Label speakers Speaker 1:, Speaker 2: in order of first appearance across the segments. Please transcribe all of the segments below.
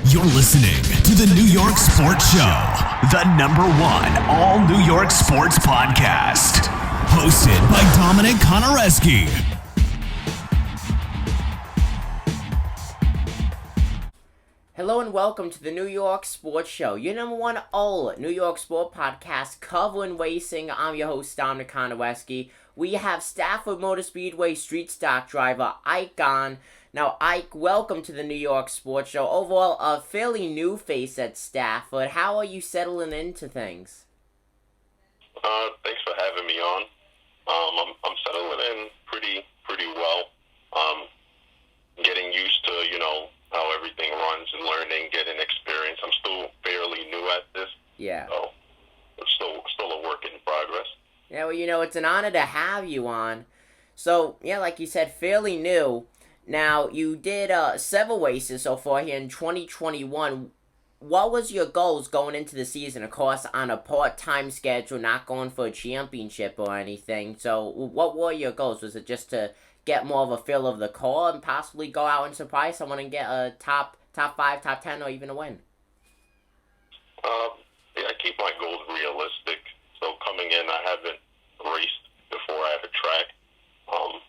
Speaker 1: You're listening to the New York Sports Show, the #1 all New York sports podcast. Hosted by Dominic Konareski.
Speaker 2: Hello and welcome to the New York Sports Show, your #1 all New York sport podcast covering racing. I'm your host, Dominic Konareski. We have Stafford Motor Speedway street stock driver Ike on. Now, Ike, welcome to the New York Sports Show. Overall, a fairly new face at Stafford. How are you settling into things?
Speaker 3: Thanks for having me on. I'm settling in pretty well. Getting used to, how everything runs and learning, getting experience. I'm still fairly new at this.
Speaker 2: Yeah.
Speaker 3: So it's still a work in progress.
Speaker 2: Yeah, well, it's an honor to have you on. So, yeah, like you said, fairly new. Now, you did several races so far here in 2021. What was your goals going into the season? Of course, on a part-time schedule, not going for a championship or anything. So, what were your goals? Was it just to get more of a feel of the car and possibly go out and surprise someone and get a top 5, top 10, or even a win?
Speaker 3: I keep my goals realistic. So coming in, I haven't raced before I have a track.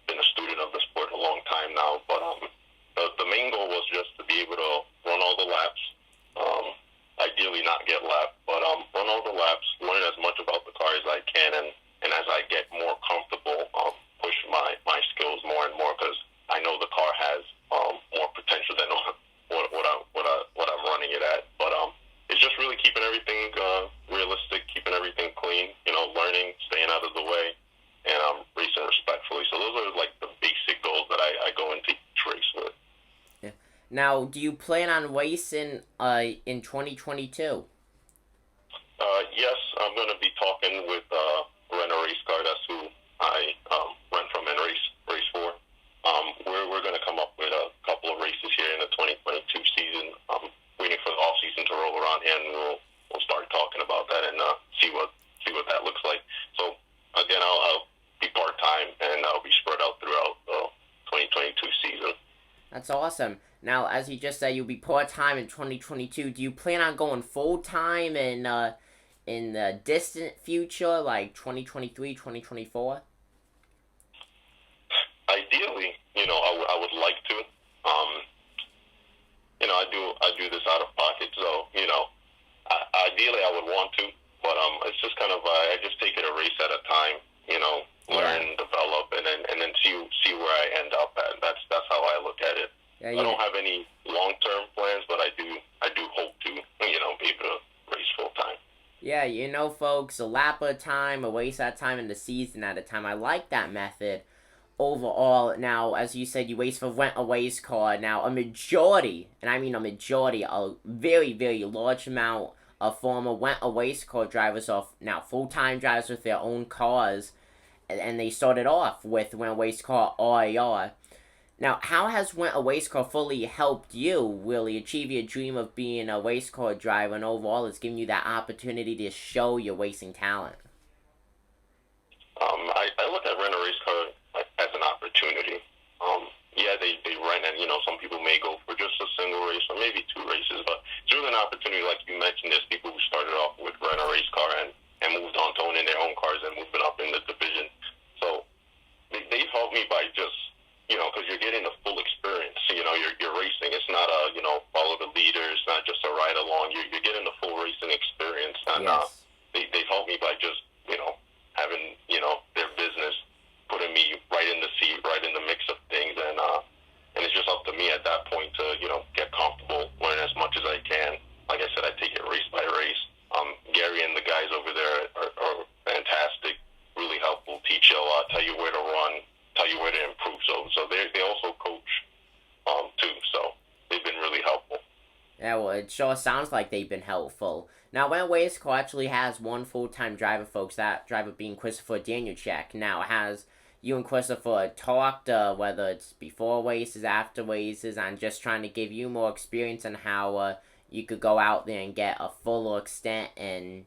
Speaker 3: Been a student of the sport a long time now, but the main goal was just to be able to run all the laps. Ideally not get lapped, but run all the laps, learn as much about the car as I can, and as I get more comfortable, push my skills more and more, because I know the car has more potential than what I'm running it at. But it's just really keeping everything realistic, keeping everything clean, learning, staying out of the way, and racing respectfully. So those are like the basic goals that I go into each race with.
Speaker 2: Yeah. Now, do you plan on racing in 2022?
Speaker 3: Yes, I'm going to be talking with Rent a Race Car. That's who I rent from and race for. We're going to come up with a couple of races here in the 2022 season. Waiting for the off season to roll around, and we'll start talking about that and see what that looks like. So again, I'll be part time and I'll be spread out throughout the 2022 season.
Speaker 2: That's awesome. Now, as you just said, you'll be part time in 2022. Do you plan on going full time in the distant future, like 2023, 2024?
Speaker 3: Ideally, I would like to. I do this out of pocket, so ideally I would want to, but it's just kind of I just take it a race at a time. Learn, develop, and then see where I end up at. That's how I look at it.
Speaker 2: Yeah,
Speaker 3: I don't have any long-term plans, but I do hope to be able to race full time.
Speaker 2: Yeah, folks, a lap at a time, a race at a time, and the season at a time. I like that method overall. Now, as you said, you race for Rent a Race Car. Now, a majority, and I mean a very, very large amount of former Rent a Race Car drivers are now full-time drivers with their own cars, and they started off with Rent a Race Car RAR. Now, how has Rent a Race Car fully helped you really achieve your dream of being a race car driver, and overall it's giving you that opportunity to show your racing talent?
Speaker 3: I look at Rent a Race Car as an opportunity. They rent, and some people may go for just a single race or maybe 2 races, but it's really an opportunity. Like you mentioned, there's people who started off with Rent a Race Car and moved on to owning their own cars and moving up in the division. So they've helped me by just because you're getting the full experience. You're racing. It's not a follow the leader. It's not just a ride along. You're getting the full racing experience, and
Speaker 2: Yes.
Speaker 3: They've helped me by just having their business, putting me right in the seat, right in the mix of things, and it's just up to me at that point to get comfortable, learn as much as I can. Like I said, I take it race by race. Gary and the guys over there are fantastic, really helpful, teach you a lot, tell you where to run, tell you where to improve. So they also coach too. So they've been really helpful.
Speaker 2: Yeah, well, it sure sounds like they've been helpful. Now, Rent a Race Car actually has one full-time driver, folks, that driver being Christopher Danielchek. Now, has you and Christopher talked, whether it's before races, after races, and just trying to give you more experience on how you could go out there and get a fuller extent and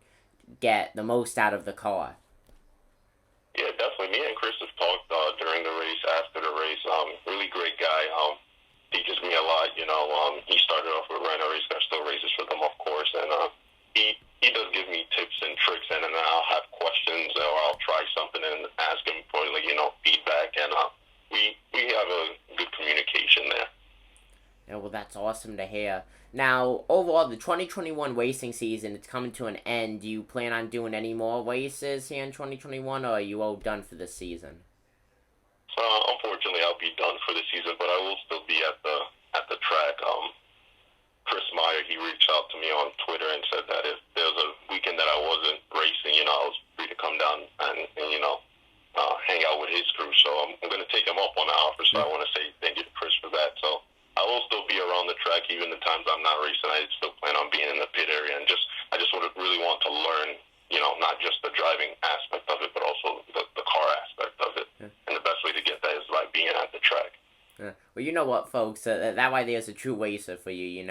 Speaker 2: get the most out of the car?
Speaker 3: Yeah, definitely. Me and Chris have talked during the race, after the race. Really great guy. Teaches me a lot. He started off with Rent a Race Car,
Speaker 2: That's awesome to hear. Now, overall, the 2021 racing season, it's coming to an end. Do you plan on doing any more races here in 2021, or are you all done for the season?
Speaker 3: Unfortunately, I'll be done for the season, but I will still be at the track. Chris Meyer, he reached out to me on Twitter and said that if there was a weekend that I wasn't racing, I was free to come down and hang out with his crew. So I'm going to take him up on the offer. So I want to say thank you to Chris for that. So I will still be around the track even the times I'm not racing. I still plan on being in the pit area, and I just really want to learn, not just the driving aspect of it, but also the car aspect of it. Yeah. And the best way to get that is by being at the track.
Speaker 2: Well, you know what, folks? That way there's a true racer for you,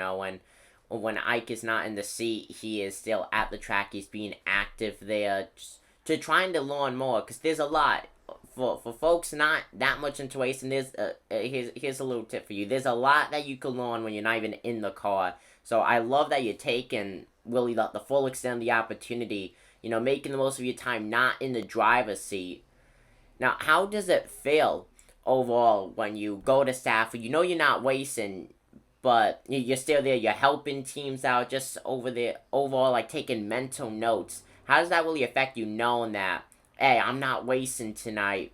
Speaker 2: when Ike is not in the seat, he is still at the track. He's being active there, just to trying to learn more, because there's a lot. For folks not that much into racing, here's a little tip for you. There's a lot that you can learn when you're not even in the car. So I love that you're taking really the full extent of the opportunity, making the most of your time not in the driver's seat. Now, how does it feel overall when you go to Stafford? You're not racing, but you're still there. You're helping teams out, just over there, overall, like taking mental notes. How does that really affect you, knowing that, hey, I'm not racing tonight?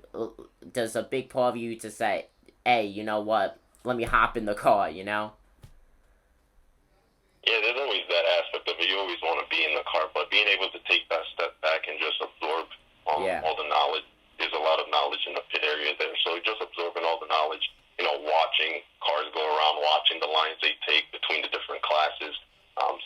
Speaker 2: Does a big part of you to say, hey, you know what? Let me hop in the car,
Speaker 3: Yeah, there's always that aspect of it. You always want to be in the car, but being able to take that step back and just absorb all the knowledge. There's a lot of knowledge in the pit area there. So just absorbing all the knowledge, watching cars go around, watching the lines they take between the different classes,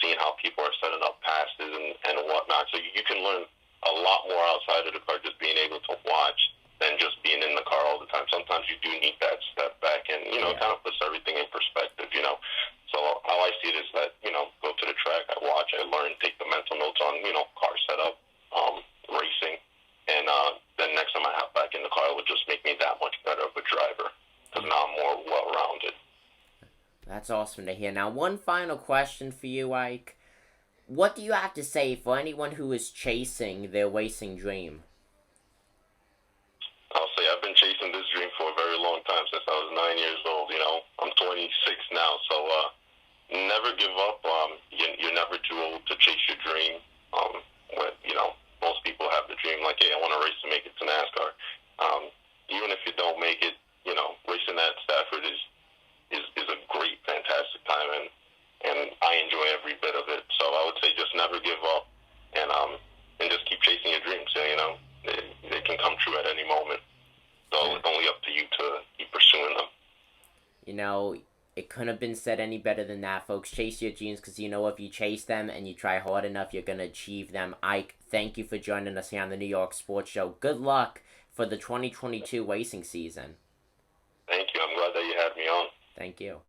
Speaker 3: seeing how people are setting up passes and whatnot. So you can learn a lot more outside of the car, just being able to watch than just being in the car all the time. Sometimes you do need that step back and, it kind of puts everything in perspective, So how I see it is that, go to the track, I watch, I learn, take the mental notes on, car setup, racing, and then next time I hop back in the car, it would just make me that much better of a driver, because now I'm more well-rounded.
Speaker 2: That's awesome to hear. Now, one final question for you, Ike. What do you have to say for anyone who is chasing their racing dream?
Speaker 3: I'll say I've been chasing this dream for a very long time, since I was 9 years old. I'm 26 now, so never give up. You're never too old to chase your dream. Most people have the dream like, hey, I want to race to make it to NASCAR. Even if you don't make it, racing at Stafford is a great, fantastic time, and I enjoy every bit of it. So I would say just never give up, and just keep chasing your dreams. They can come true at any moment. So it's only up to you to keep pursuing them.
Speaker 2: It couldn't have been said any better than that, folks. Chase your dreams, because if you chase them and you try hard enough, you're going to achieve them. Ike, thank you for joining us here on the New York Sports Show. Good luck for the 2022 racing season.
Speaker 3: Thank you. I'm glad that you had me on.
Speaker 2: Thank you.